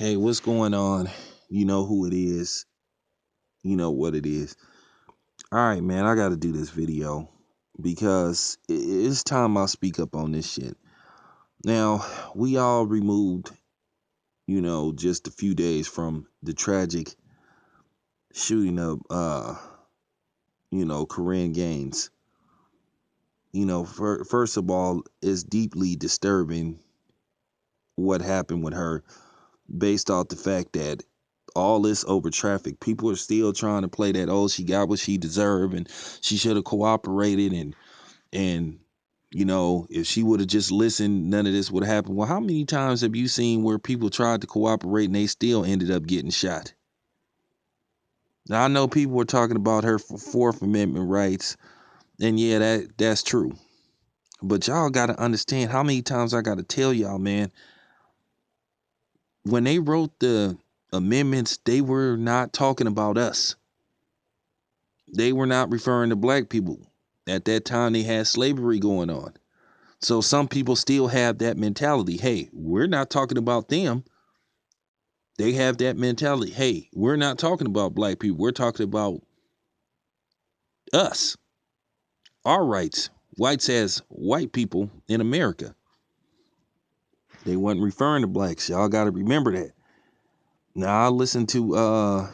Hey, what's going on? You know who it is. You know what it is. All right, man, I got to do this video because it's time I speak up on this shit. Now, we all removed, just a few days from the tragic shooting of, Corinne Gaines. First of all, it's deeply disturbing what happened with her based off the fact that all this over traffic, people are still trying to play that, oh, she got what she deserved and she should have cooperated and if she would have just listened, none of this would have happened. Well, how many times have you seen where people tried to cooperate and they still ended up getting shot? Now I know people were talking about her Fourth Amendment rights, and yeah, that's true. But y'all gotta understand how many times I gotta tell y'all, man, when they wrote the amendments, they were not talking about us. They were not referring to black people. At that time, they had slavery going on. So some people still have that mentality. Hey, we're not talking about them. They have that mentality. Hey, we're not talking about black people. We're talking about us, our rights. Whites as white people in America. They wasn't referring to blacks. Y'all got to remember that. Now I listened to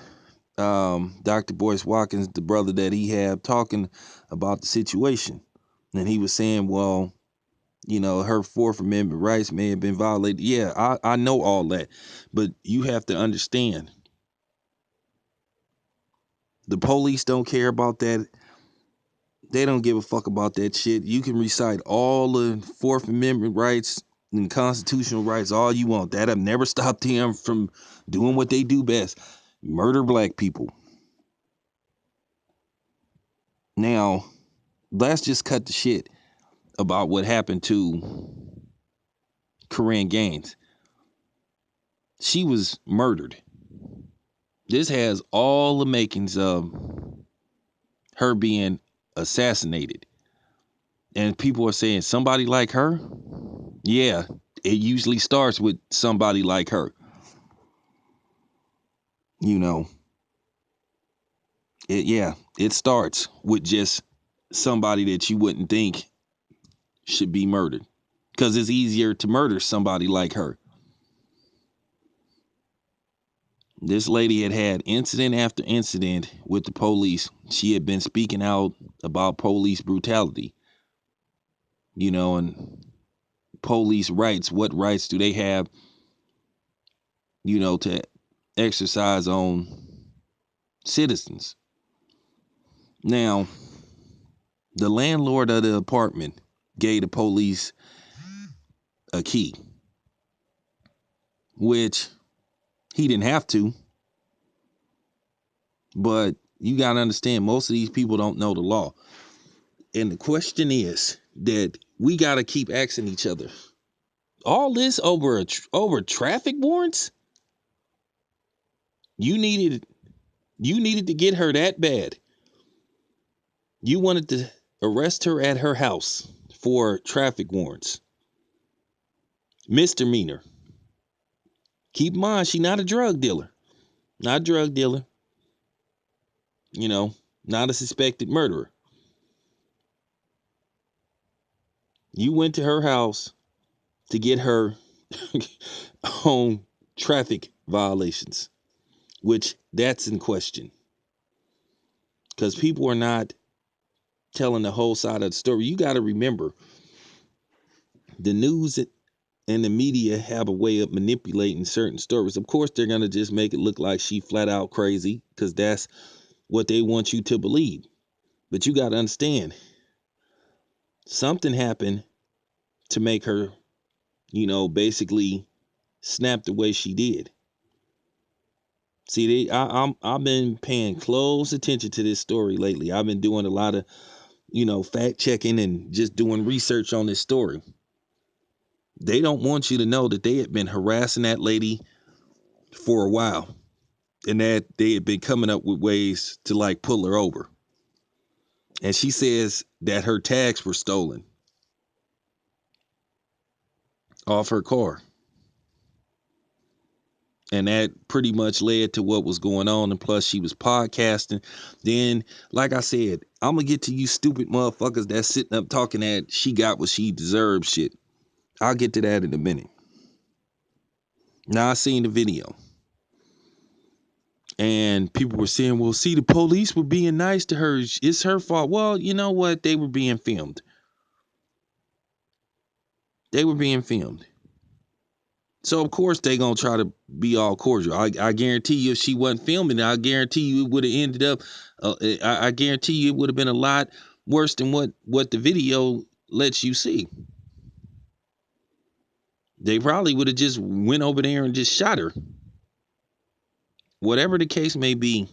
Dr. Boyce Watkins, the brother that he had, talking about the situation. And he was saying, well, her Fourth Amendment rights may have been violated. Yeah, I know all that. But you have to understand, the police don't care about that. They don't give a fuck about that shit. You can recite all the Fourth Amendment rights and constitutional rights all you want. That have never stopped them from doing what they do best: murder black people. Now, let's just cut the shit about what happened to Corinne Gaines. She was murdered. This has all the makings of her being assassinated. And people are saying somebody like her? Yeah, it usually starts with somebody like her. You know, it starts with just somebody that you wouldn't think should be murdered, because it's easier to murder somebody like her. This lady had had incident after incident with the police. She had been speaking out about police brutality, and police rights. What rights do they have, to exercise on citizens? Now, the landlord of the apartment gave the police a key, which he didn't have to, but you got to understand, most of these people don't know the law. And the question is that we got to keep asking each other, all this over traffic warrants? You needed to get her that bad. You wanted to arrest her at her house for traffic warrants. Misdemeanor. Keep in mind, she's not a drug dealer. Not a drug dealer. Not a suspected murderer. You went to her house to get her on traffic violations, which that's in question. Because people are not telling the whole side of the story. You got to remember, the news and the media have a way of manipulating certain stories. Of course, they're going to just make it look like she flat out crazy, because that's what they want you to believe. But you got to understand, something happened to make her, basically snap the way she did. See, I've been paying close attention to this story lately. I've been doing a lot of, fact checking and just doing research on this story. They don't want you to know that they had been harassing that lady for a while, and that they had been coming up with ways to like pull her over. And she says that her tags were stolen off her car. And that pretty much led to what was going on. And plus, she was podcasting. Then, like I said, I'm going to get to you stupid motherfuckers that's sitting up talking that she got what she deserved shit. I'll get to that in a minute. Now, I seen the video. And people were saying, well, see, the police were being nice to her. It's her fault. Well, you know what? They were being filmed. They were being filmed. So, of course, they going to try to be all cordial. I guarantee you if she wasn't filming, I guarantee you it would have ended up, I guarantee you it would have been a lot worse than what the video lets you see. They probably would have just went over there and just shot her. Whatever the case may be,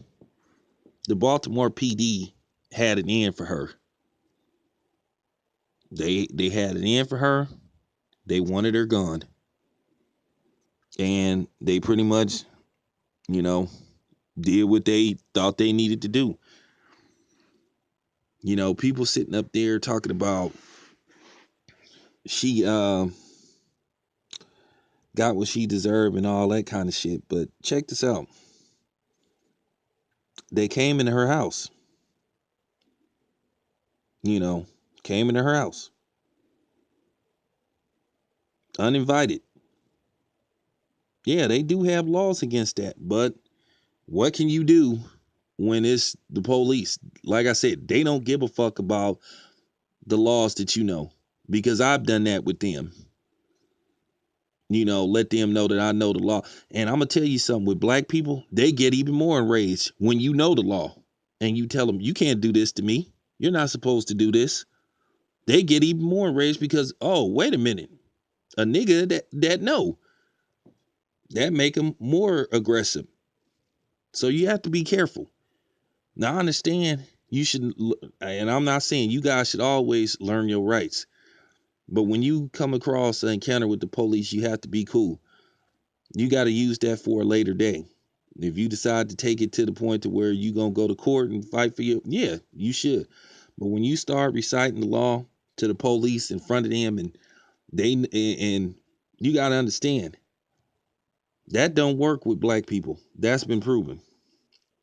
the Baltimore PD had an end for her. They had an end for her. They wanted her gone. And they pretty much, did what they thought they needed to do. People sitting up there talking about she got what she deserved and all that kind of shit. But check this out. They came into her house. Came into her house. Uninvited. Yeah, they do have laws against that. But what can you do when it's the police? Like I said, they don't give a fuck about the laws that you know. Because I've done that with them. Let them know that I know the law. And I'm going to tell you something. With black people, they get even more enraged when you know the law. And you tell them, you can't do this to me. You're not supposed to do this. They get even more enraged because, oh, wait a minute. A nigga that know. That make them more aggressive. So you have to be careful. Now, I understand you should, and I'm not saying you guys should always learn your rights. But when you come across an encounter with the police, you have to be cool. You got to use that for a later day. If you decide to take it to the point to where you going to go to court and fight for yeah, you should. But when you start reciting the law to the police in front of them and you got to understand that don't work with black people. That's been proven.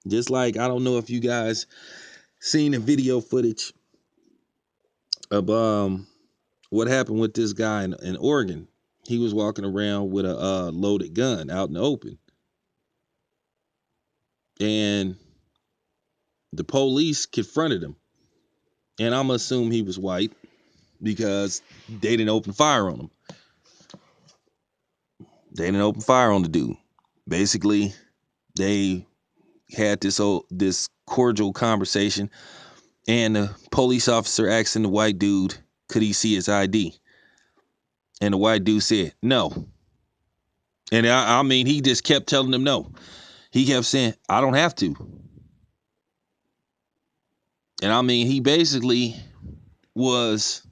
Just like, I don't know if you guys seen the video footage of what happened with this guy in Oregon. He was walking around with a loaded gun out in the open. And the police confronted him. And I'm going to assume he was white because they didn't open fire on him. They didn't open fire on the dude. Basically, they had this cordial conversation, and the police officer asking the white dude, could he see his ID? And the white dude said, no. And I mean, he just kept telling them no. He kept saying, I don't have to. And I mean, he basically was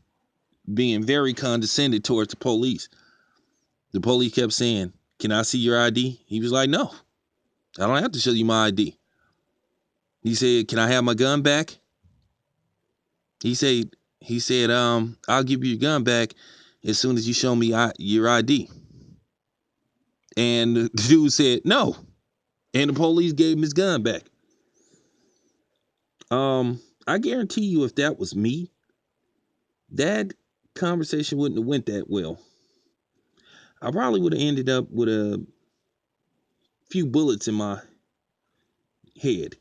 being very condescending towards the police. The police kept saying, can I see your ID? He was like, no, I don't have to show you my ID. He said, can I have my gun back? He said, I'll give you your gun back as soon as you show me your ID. And the dude said, no. And the police gave him his gun back. I guarantee you if that was me, that conversation wouldn't have went that well. I probably would have ended up with a few bullets in my head.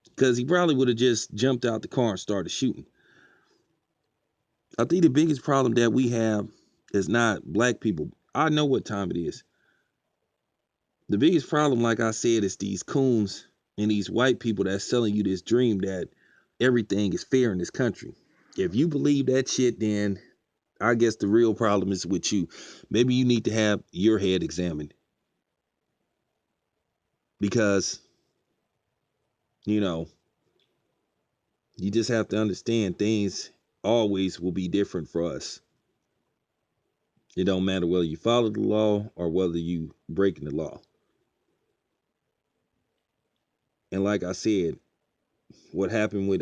Because he probably would have just jumped out the car and started shooting. I think the biggest problem that we have is not black people. I know what time it is. The biggest problem, like I said, is these coons and these white people that's selling you this dream that everything is fair in this country. If you believe that shit, then I guess the real problem is with you. Maybe you need to have your head examined. Because, you just have to understand things always will be different for us. It don't matter whether you follow the law or whether you breaking the law. And like I said, what happened with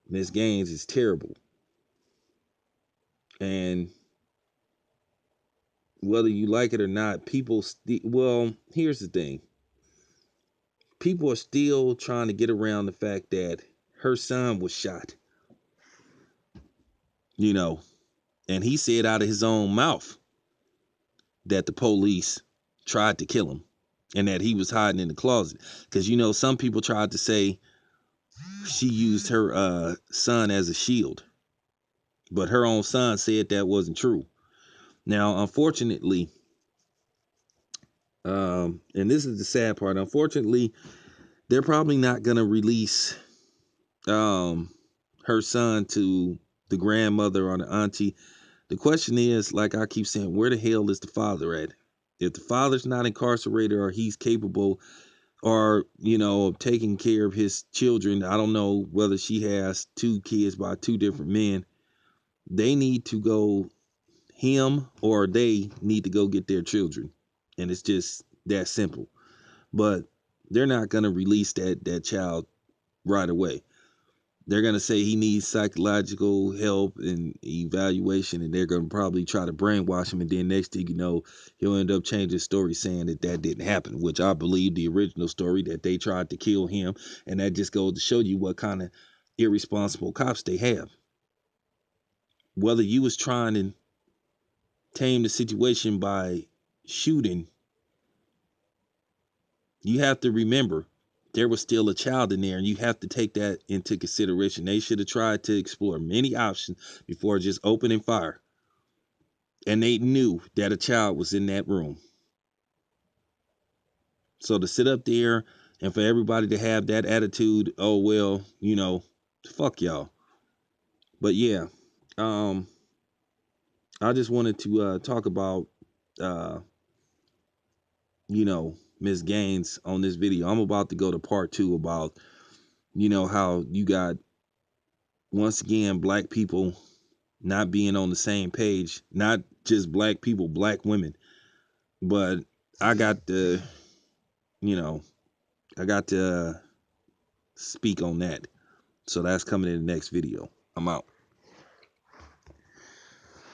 Miss Gaines is terrible. And whether you like it or not, well, here's the thing. People are still trying to get around the fact that her son was shot, you know, and he said out of his own mouth that the police tried to kill him and that he was hiding in the closet. Because, some people tried to say she used her son as a shield, but her own son said that wasn't true. Now, unfortunately, and this is the sad part, unfortunately, they're probably not going to release her son to the grandmother or the auntie. The question is, like I keep saying, where the hell is the father at? If the father's not incarcerated or he's capable or, taking care of his children, I don't know whether she has two kids by two different men. They need to go, him or they need to go get their children. And it's just that simple. But they're not going to release that child right away. They're going to say he needs psychological help and evaluation, and they're going to probably try to brainwash him. And then next thing you know, he'll end up changing his story saying that didn't happen, which I believe the original story, that they tried to kill him. And that just goes to show you what kind of irresponsible cops they have. Whether you was trying to tame the situation by shooting, you have to remember there was still a child in there, and you have to take that into consideration. They should have tried to explore many options before just opening fire. And they knew that a child was in that room. So to sit up there and for everybody to have that attitude, oh well, fuck y'all. But yeah, I just wanted to talk about uh, Miss Gaines on this video. I'm about to go to part 2 about, how you got, once again, black people not being on the same page, not just black people, black women. But I got to, speak on that. So that's coming in the next video. I'm out.